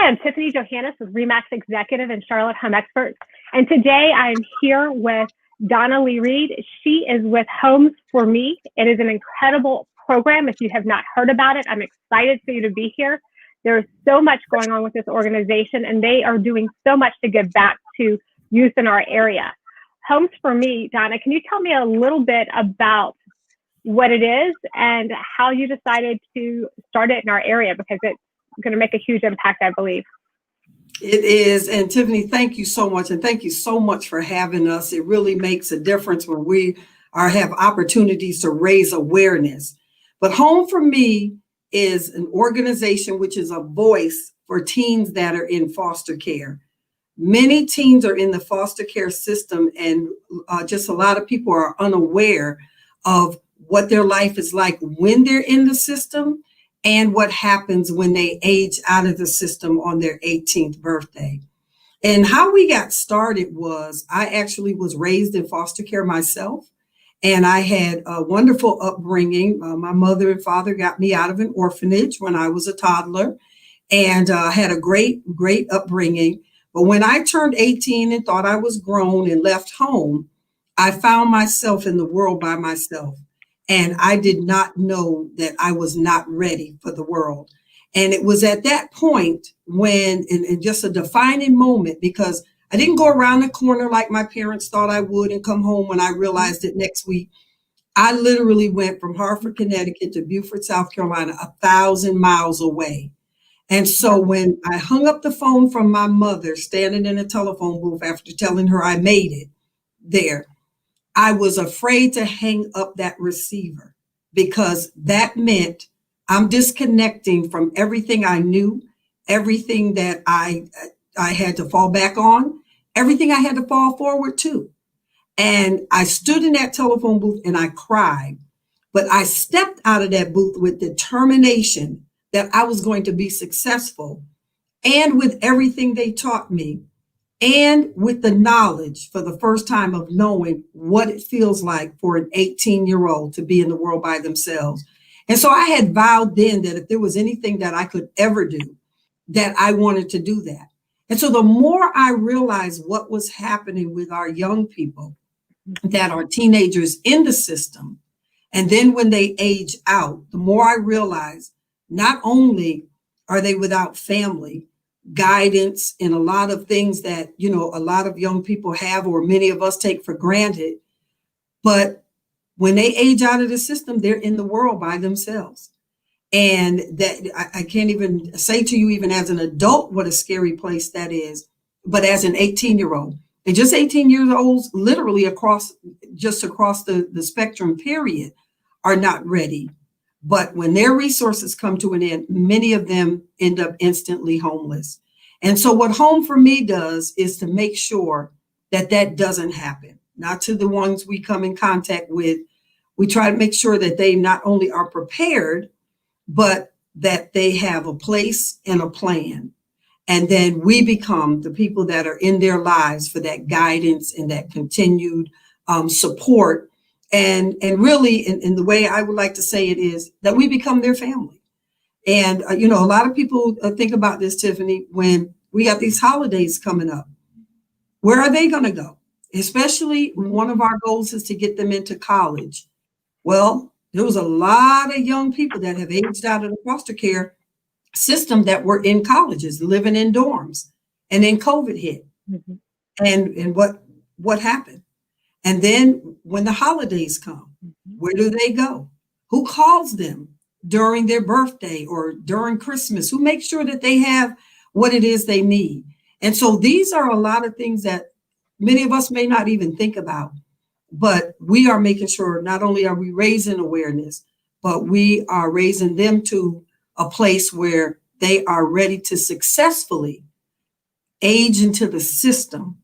am Tiffany Johannes with Remax Executive and Charlotte Home Experts. And today I'm here with Donna Lee Reed. She is with Home4Me. It is an incredible program. If you have not heard about it, I'm excited for you to be here. There's so much going on with this organization, and they are doing so much to give back to youth in our area. Home4Me, Donna, can you tell me a little bit about what it is and how you decided to start it in our area, because it's going to make a huge impact, I believe. It is. And Tiffany, thank you so much. And thank you so much for having us. It really makes a difference when we have opportunities to raise awareness. But Home4Me is an organization which is a voice for teens that are in foster care. Many teens are in the foster care system, and just a lot of people are unaware of what their life is like when they're in the system and what happens when they age out of the system on their 18th birthday. And how we got started was I actually was raised in foster care myself, and I had a wonderful upbringing. My mother and father got me out of an orphanage when I was a toddler, and had a great upbringing. But when I turned 18 and thought I was grown and left home, I found myself in the world by myself. And I did not know that I was not ready for the world. And it was at that point when, in just a defining moment, because I didn't go around the corner like my parents thought I would and come home when I realized it next week. I literally went from Hartford, Connecticut to Beaufort, South Carolina, 1,000 miles away. And so when I hung up the phone from my mother standing in a telephone booth after telling her I made it there, I was afraid to hang up that receiver, because that meant I'm disconnecting from everything I knew, everything that I had to fall back on, everything I had to fall forward to. And I stood in that telephone booth and I cried, but I stepped out of that booth with determination that I was going to be successful, and with everything they taught me, and with the knowledge for the first time of knowing what it feels like for an 18-year-old to be in the world by themselves. And so I had vowed then that if there was anything that I could ever do, that I wanted to do that. And so the more I realized what was happening with our young people that are teenagers in the system, and then when they age out, the more I realized not only are they without family, guidance, and a lot of things that, a lot of young people have, or many of us take for granted, but when they age out of the system, they're in the world by themselves. And that I can't even say to you, even as an adult, what a scary place that is, but as an 18-year-old, and just 18 years old, literally across the spectrum period, are not ready. But when their resources come to an end, many of them end up instantly homeless. And so what Home4Me does is to make sure that that doesn't happen. Not to the ones we come in contact with. We try to make sure that they not only are prepared, but that they have a place and a plan. And then we become the people that are in their lives for that guidance and that continued support. And really, in the way I would like to say it is that we become their family. And, a lot of people think about this, Tiffany, when we got these holidays coming up. Where are they going to go? Especially one of our goals is to get them into college. Well, there was a lot of young people that have aged out of the foster care system that were in colleges, living in dorms, and then COVID hit. Mm-hmm. And what happened? And then when the holidays come, where do they go? Who calls them during their birthday or during Christmas? Who makes sure that they have what it is they need? And so these are a lot of things that many of us may not even think about, but we are making sure not only are we raising awareness, but we are raising them to a place where they are ready to successfully age into the system,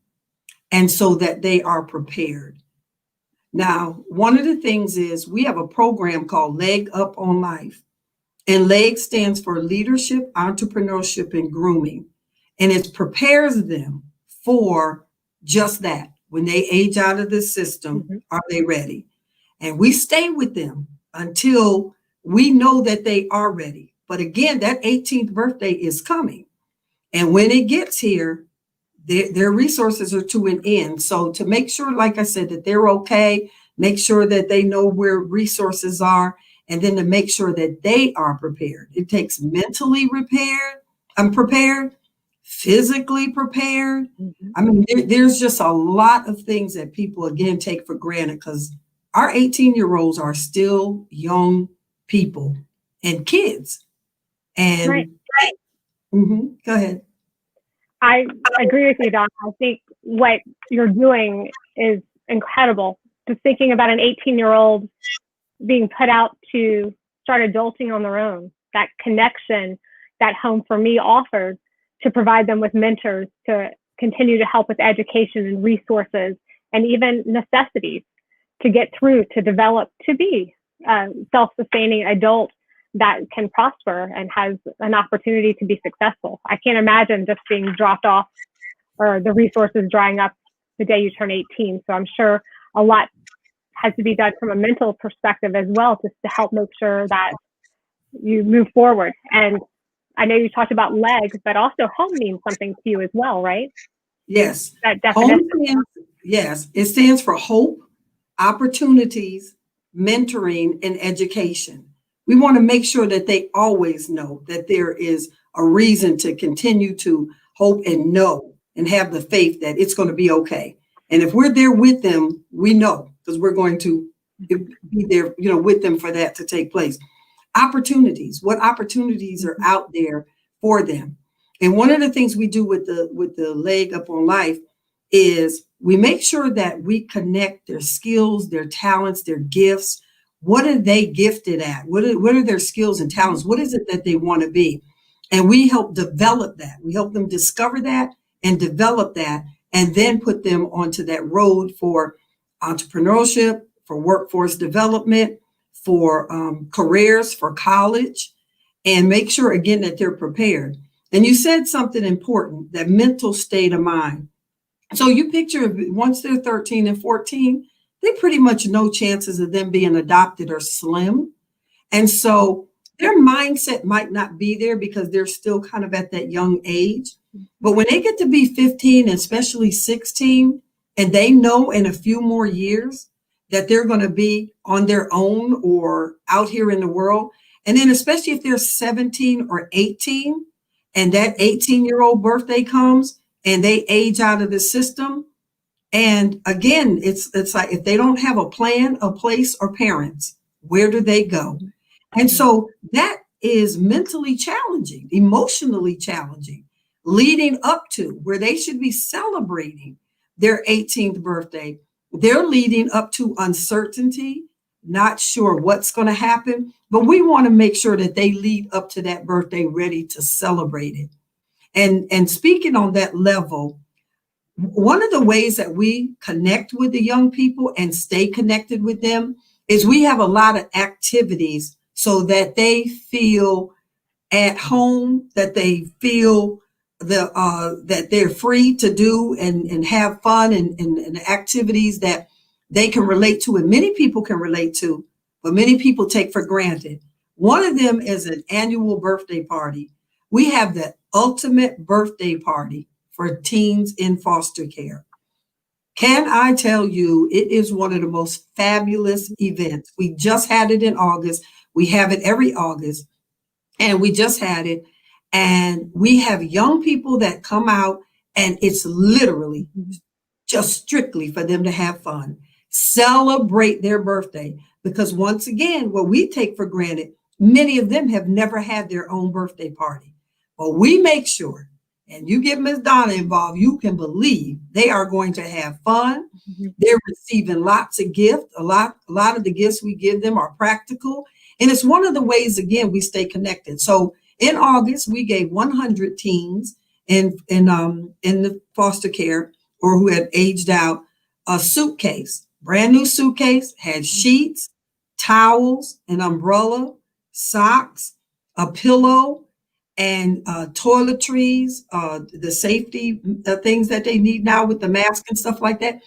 and so that they are prepared. Now, one of the things is we have a program called Leg Up on Life, and LEG stands for Leadership, Entrepreneurship, and Grooming. And it prepares them for just that. When they age out of the system, are they ready? And we stay with them until we know that they are ready. But again, that 18th birthday is coming. And when it gets here, their resources are to an end. So to make sure, like I said, that they're okay, make sure that they know where resources are, and then to make sure that they are prepared. It takes mentally prepared, physically prepared. I mean, there's just a lot of things that people, again, take for granted because our 18-year-olds are still young people and kids. And Right. Go ahead. I agree with you, Don. I think what you're doing is incredible. Just thinking about an 18-year-old being put out to start adulting on their own, that connection that Home4Me offers to provide them with mentors to continue to help with education and resources and even necessities to get through, to develop, to be a self-sustaining adult that can prosper and has an opportunity to be successful. I can't imagine just being dropped off or the resources drying up the day you turn 18. So I'm sure a lot has to be done from a mental perspective as well, just to help make sure that you move forward. And I know you talked about legs, but also home means something to you as well, right? Yes. That definition. Yes, it stands for hope, opportunities, mentoring, and education. We want to make sure that they always know that there is a reason to continue to hope and know and have the faith that it's going to be okay. And if we're there with them, we know because we're going to be there, with them for that to take place. Opportunities, what opportunities are out there for them? And one of the things we do with the leg up on life is we make sure that we connect their skills, their talents, their gifts. What are they gifted at? What are their skills and talents? What is it that they want to be? And we help develop that. We help them discover that and develop that, and then put them onto that road for entrepreneurship, for workforce development, for careers, for college, and make sure, again, that they're prepared. And you said something important, that mental state of mind. So you picture once they're 13 and 14, they pretty much no chances of them being adopted are slim. And so their mindset might not be there because they're still kind of at that young age. But when they get to be 15, especially 16, and they know in a few more years that they're going to be on their own or out here in the world, and then especially if they're 17 or 18, and that 18-year-old birthday comes and they age out of the system. And again, it's like if they don't have a plan, a place, or parents, where do they go? And so that is mentally challenging, emotionally challenging, leading up to where they should be celebrating their 18th birthday. They're leading up to uncertainty, not sure what's going to happen, but we want to make sure that they lead up to that birthday ready to celebrate it. And speaking on that level, one of the ways that we connect with the young people and stay connected with them is we have a lot of activities so that they feel at home, that they feel that they're free to do and have fun and activities that they can relate to, and many people can relate to, but many people take for granted. One of them is an annual birthday party. We have the ultimate birthday party for teens in foster care. Can I tell you, it is one of the most fabulous events. We just had it in August. We have it every August, and we just had it. And we have young people that come out, and it's literally just strictly for them to have fun, celebrate their birthday. Because once again, what we take for granted, many of them have never had their own birthday party. But we make sure, and you get Ms. Donna involved, you can believe they are going to have fun. They're receiving lots of gifts. A lot of the gifts we give them are practical. And it's one of the ways, again, we stay connected. So in August, we gave 100 teens in the foster care or who had aged out a suitcase, brand new suitcase, had sheets, towels, an umbrella, socks, a pillow, and toiletries, the safety things that they need now with the mask and stuff like that.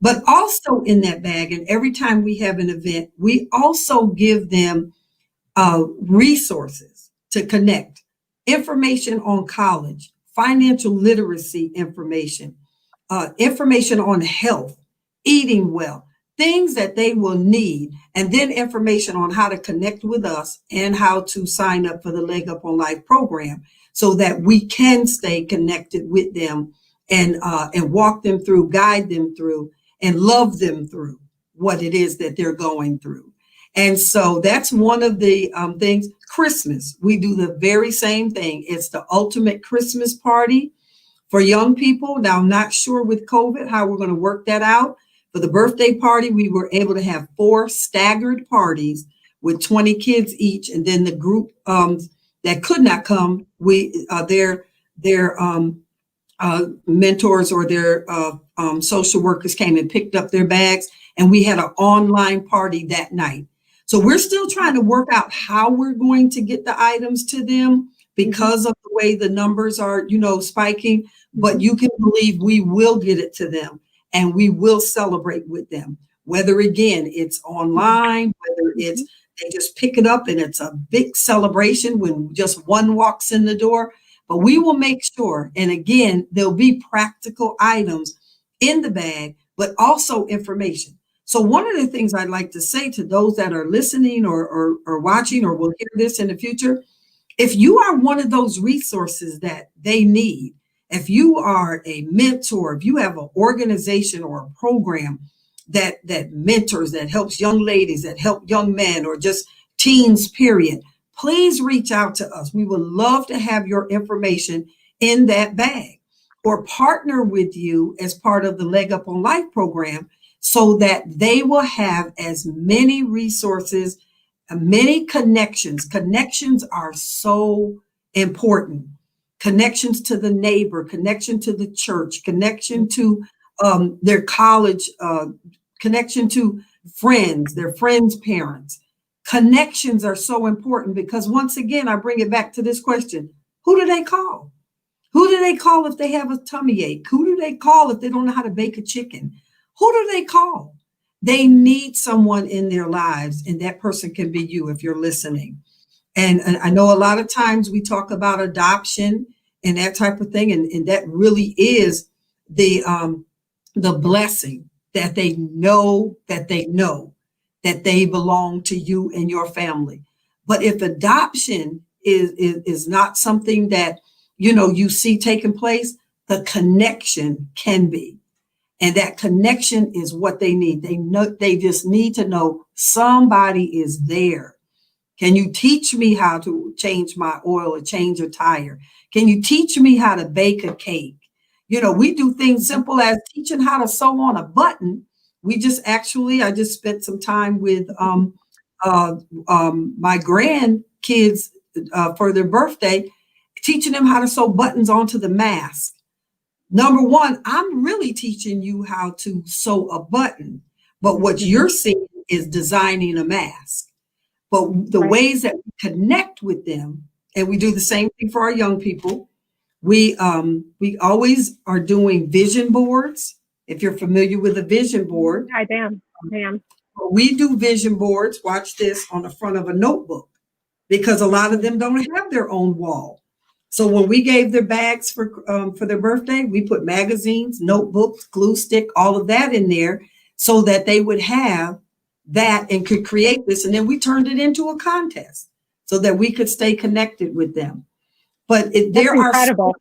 But also in that bag, and every time we have an event, we also give them resources to connect, information on college, financial literacy information, information on health, eating well, things that they will need, and then information on how to connect with us and how to sign up for the Leg Up on Life program so that we can stay connected with them and walk them through, guide them through, and love them through what it is that they're going through. And so that's one of the things. Christmas, we do the very same thing. It's the ultimate Christmas party for young people. Now, I'm not sure with COVID how we're going to work that out. For the birthday party, we were able to have 4 staggered parties with 20 kids each, and then the group that could not come, their mentors or their social workers came and picked up their bags, and we had an online party that night. So we're still trying to work out how we're going to get the items to them because of the way the numbers are, spiking. But you can believe we will get it to them. And we will celebrate with them, whether, again, it's online, whether it's they just pick it up and it's a big celebration when just one walks in the door. But we will make sure, and again, there'll be practical items in the bag, but also information. So one of the things I'd like to say to those that are listening or watching or will hear this in the future, if you are one of those resources that they need, if you are a mentor, if you have an organization or a program that mentors, that helps young ladies, that help young men, or just teens, period, please reach out to us. We would love to have your information in that bag, or partner with you as part of the Leg Up on Life program so that they will have as many resources, many connections. Connections are so important. Connections to the neighbor, connection to the church, connection to their college, connection to friends, their friends' parents. Connections are so important because, once again, I bring it back to this question: who do they call? Who do they call if they have a tummy ache? Who do they call if they don't know how to bake a chicken? Who do they call? They need someone in their lives, and that person can be you if you're listening. And I know a lot of times we talk about adoption and that type of thing, and that really is the blessing that they know that they belong to you and your family. But if adoption is not something that you see taking place, the connection can be, and that connection is what they need. They just need to know somebody is there. Can you teach me how to change my oil or change a tire? Can you teach me how to bake a cake? We do things simple as teaching how to sew on a button. I just spent some time with my grandkids for their birthday, teaching them how to sew buttons onto the mask. Number one, I'm really teaching you how to sew a button, but what you're seeing is designing a mask. But the ways that we connect with them, and we do the same thing for our young people, we always are doing vision boards. If you're familiar with a vision board. I am. We do vision boards, watch this, on the front of a notebook, because a lot of them don't have their own wall. So when we gave their bags for their birthday, we put magazines, notebooks, glue stick, all of that in there so that they would have that and could create this. And then we turned it into a contest so that we could stay connected with them. But there are incredible.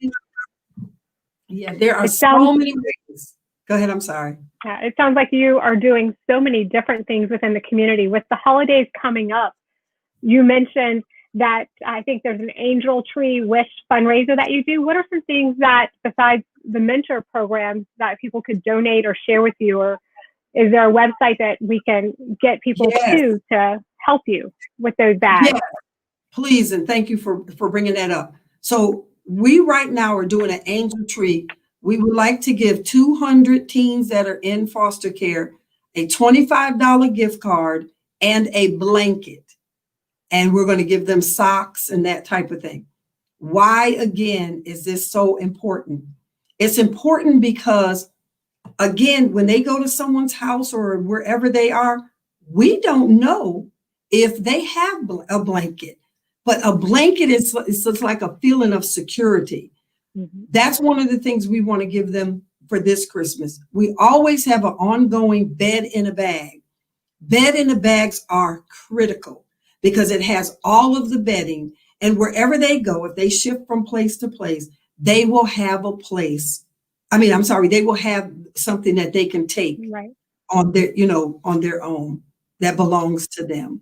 There are so many ways. Go ahead. I'm sorry. Yeah, it sounds like you are doing so many different things within the community. With the holidays coming up, you mentioned that I think there's an Angel Tree Wish fundraiser that you do. What are some things that, besides the mentor programs, that people could donate or share with you? Or is there a website that we can get people to help you with those bags? Yes, please, and thank you for bringing that up. So we right now are doing an Angel Tree. We would like to give 200 teens that are in foster care a $25 gift card and a blanket. And we're going to give them socks and that type of thing. Why, again, is this so important? It's important because, again, when they go to someone's house or wherever they are, we don't know if they have a blanket. But a blanket is just like a feeling of security. That's one of the things we want to give them for this Christmas. We always have an ongoing bed in a bag. Bed in the bags are critical because it has all of the bedding, and wherever they go, if they shift from place to place, they will have a place. They will have something that they can take on their own that belongs to them.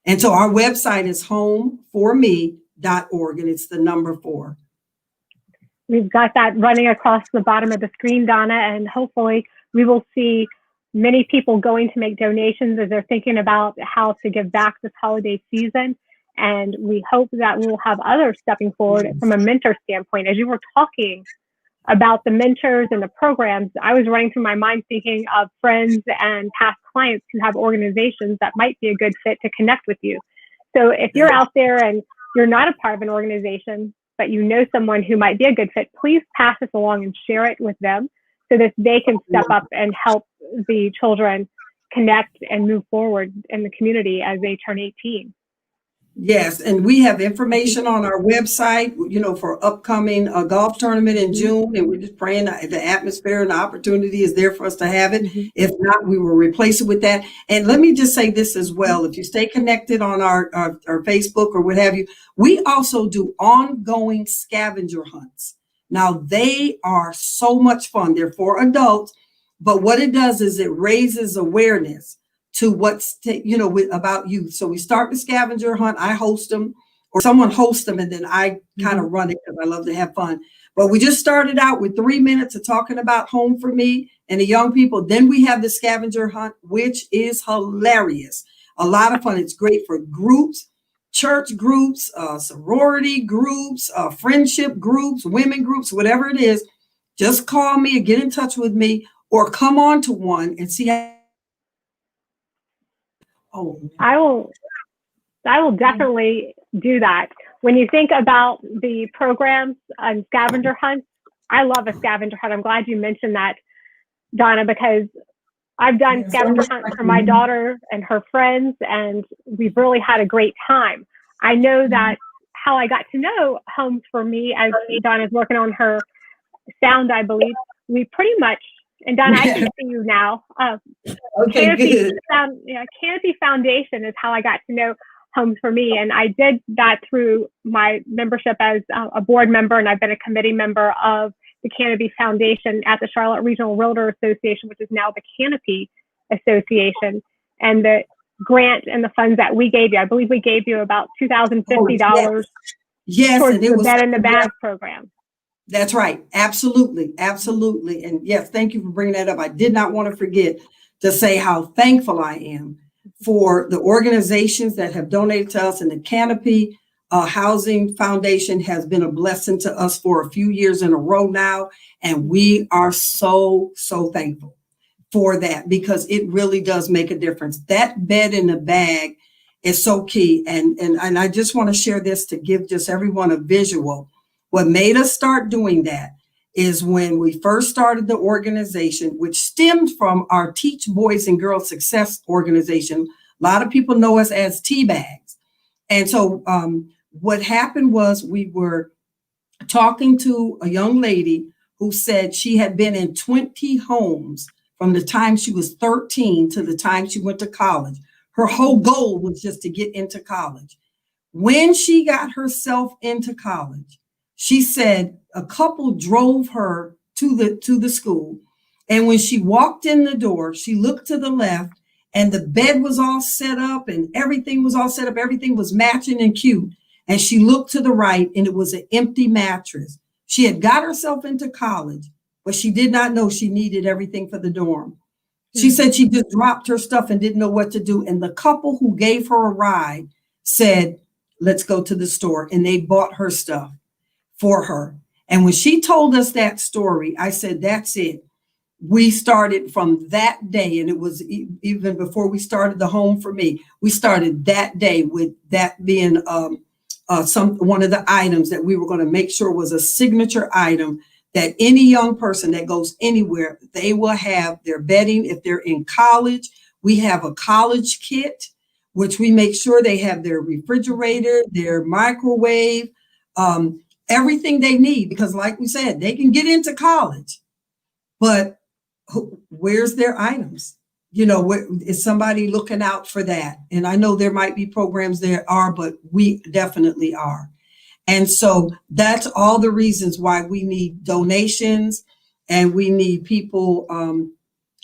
And so our website is home4me.org, and it's the number 4. We've got that running across the bottom of the screen, Donna, and hopefully we will see many people going to make donations as they're thinking about how to give back this holiday season. And we hope that we'll have others stepping forward from a mentor standpoint. As you were talking about the mentors and the programs, I was running through my mind thinking of friends and past clients who have organizations that might be a good fit to connect with you. So if you're out there and you're not a part of an organization, but you know someone who might be a good fit, please pass this along and share it with them so that they can step up and help the children connect and move forward in the community as they turn 18. Yes, and we have information on our website, for upcoming golf tournament in June, and we're just praying the atmosphere and the opportunity is there for us to have it. If not, we will replace it with that. And let me just say this as well. If you stay connected on our Facebook or what have you, we also do ongoing scavenger hunts. Now, they are so much fun. They're for adults, but what it does is it raises awareness to about youth. So we start the scavenger hunt. I host them, or someone hosts them, and then I kind of run it because I love to have fun. But we just started out with 3 minutes of talking about Home for Me and the young people. Then we have the scavenger hunt, which is hilarious. A lot of fun. It's great for groups, church groups, sorority groups, friendship groups, women groups, whatever it is. Just call me or get in touch with me or come on to one and see how. I will definitely do that. When you think about the programs and scavenger hunts, I love a scavenger hunt. I'm glad you mentioned that, Donna, because I've done scavenger hunts for my daughter and her friends, and we've really had a great time. I know that how I got to know Homes for Me, as Donna's working on her sound, I believe, we pretty much, and Donna, I can see you now. Okay, good. Canopy Foundation is how I got to know Homes for Me. And I did that through my membership as a board member, and I've been a committee member of the Canopy Foundation at the Charlotte Regional Realtor Association, which is now the Canopy Association. And the grant and the funds that we gave you, I believe we gave you about $2,050 towards and it the was Bed in the Bag program. That's right. Absolutely. Absolutely. And yes, thank you for bringing that up. I did not want to forget to say how thankful I am for the organizations that have donated to us, and the Canopy Housing Foundation has been a blessing to us for a few years in a row now. And we are so, so thankful for that because it really does make a difference. That bed in the bag is so key. And I just want to share this to give just everyone a visual. What made us start doing that is when we first started the organization, which stemmed from our Teach Boys and Girls Success organization. A lot of people know us as T-Bags. And so what happened was we were talking to a young lady who said she had been in 20 homes from the time she was 13 to the time she went to college. Her whole goal was just to get into college. When she got herself into college, she said a couple drove her to the school. And when she walked in the door, she looked to the left and the bed was all set up and everything was all set up. Everything was matching and cute. And she looked to the right and it was an empty mattress. She had got herself into college, but she did not know she needed everything for the dorm. She said she just dropped her stuff and didn't know what to do. And the couple who gave her a ride said, let's go to the store. And they bought her stuff for her. And when she told us that story, I said, that's it. We started from that day. And it was even before we started the Home for Me. We started that day with that being one of the items that we were going to make sure was a signature item that any young person that goes anywhere, they will have their bedding. If they're in college, we have a college kit, which we make sure they have their refrigerator, their microwave, everything they need, because like we said, they can get into college, but where's their items? You know, is somebody looking out for that? And I know there might be programs there are, but we definitely are. And so that's all the reasons why we need donations and we need people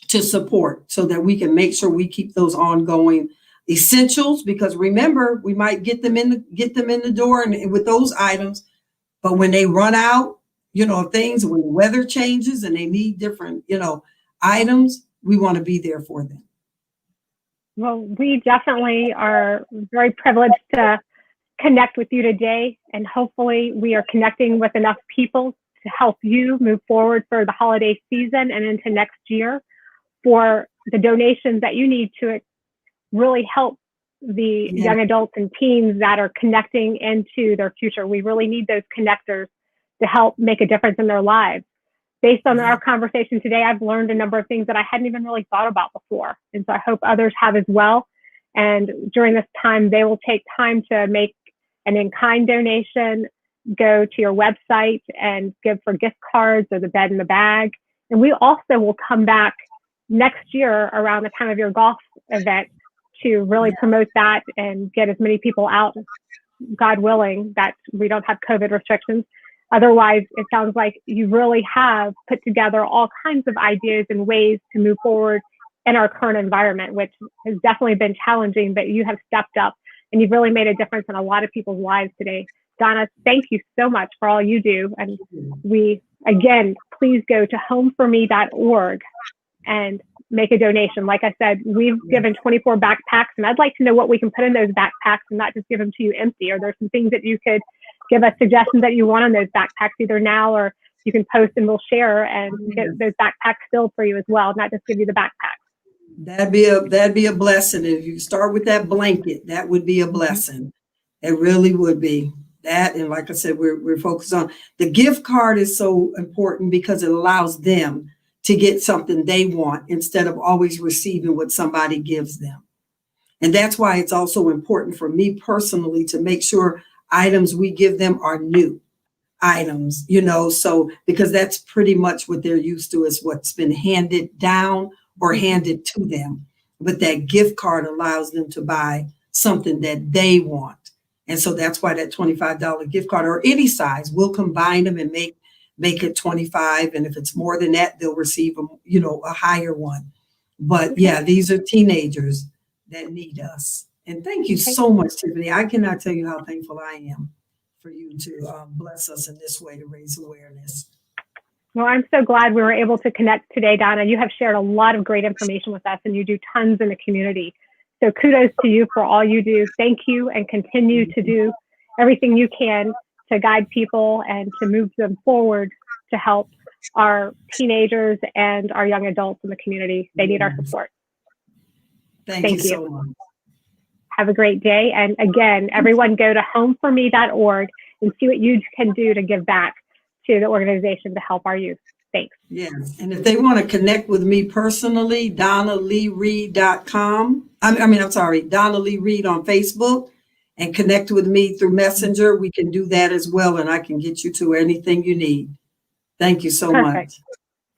to support so that we can make sure we keep those ongoing essentials, because remember, we might get them in the door and with those items, but when they run out, you know, things, when the weather changes and they need different, you know, items, we want to be there for them. Well, we definitely are very privileged to connect with you today, and hopefully we are connecting with enough people to help you move forward for the holiday season and into next year for the donations that you need to really help the young adults and teens that are connecting into their future. We really need those connectors to help make a difference in their lives. Based on our conversation today, I've learned a number of things that I hadn't even really thought about before. And so I hope others have as well. And during this time, they will take time to make an in-kind donation, go to your website and give for gift cards or the bed in the bag. And we also will come back next year around the time of your golf event to really promote that and get as many people out, God willing, that we don't have COVID restrictions. Otherwise, it sounds like you really have put together all kinds of ideas and ways to move forward in our current environment, which has definitely been challenging, but you have stepped up and you've really made a difference in a lot of people's lives today. Donna, thank you so much for all you do. And we, again, please go to home4me.org and make a donation. Like I said, we've given 24 backpacks, and I'd like to know what we can put in those backpacks and not just give them to you empty. Are there some things that you could give us suggestions that you want on those backpacks either now, or you can post and we'll share and get those backpacks filled for you as well, not just give you the backpack. That'd be a blessing. If you start with that blanket, that would be a blessing. It really would be. That, and like I said, we're focused on the gift card is so important because it allows them to get something they want instead of always receiving what somebody gives them. And that's why it's also important for me personally to make sure items we give them are new items, you know, so because that's pretty much what they're used to, is what's been handed down or handed to them. But that gift card allows them to buy something that they want. And so that's why that $25 gift card, or any size, we'll combine them and make it 25. And if it's more than that, they'll receive a higher one. But yeah, these are teenagers that need us. And thank you so much, Tiffany. I cannot tell you how thankful I am for you to bless us in this way to raise awareness. Well, I'm so glad we were able to connect today, Donna. You have shared a lot of great information with us, and you do tons in the community. So kudos to you for all you do. Thank you, and continue to do everything you can to guide people and to move them forward to help our teenagers and our young adults in the community. They need our support. Thank you so much. Have a great day. And again, everyone go to home4me.org and see what you can do to give back to the organization to help our youth. Thanks. Yes. And if they want to connect with me personally, DonnaLeeReed.com. Donna Lee Reed on Facebook, and connect with me through Messenger. We can do that as well. And I can get you to anything you need. Thank you so much.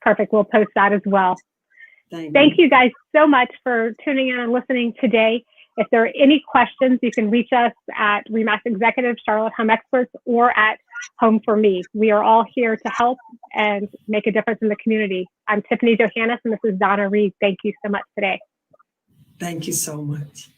Perfect. We'll post that as well. Thank you guys so much for tuning in and listening today. If there are any questions, you can reach us at RE/MAX Executive, Charlotte Home Experts, or at Home4Me. We are all here to help and make a difference in the community. I'm Tiffany Johannes, and this is Donna Reed. Thank you so much today. Thank you so much.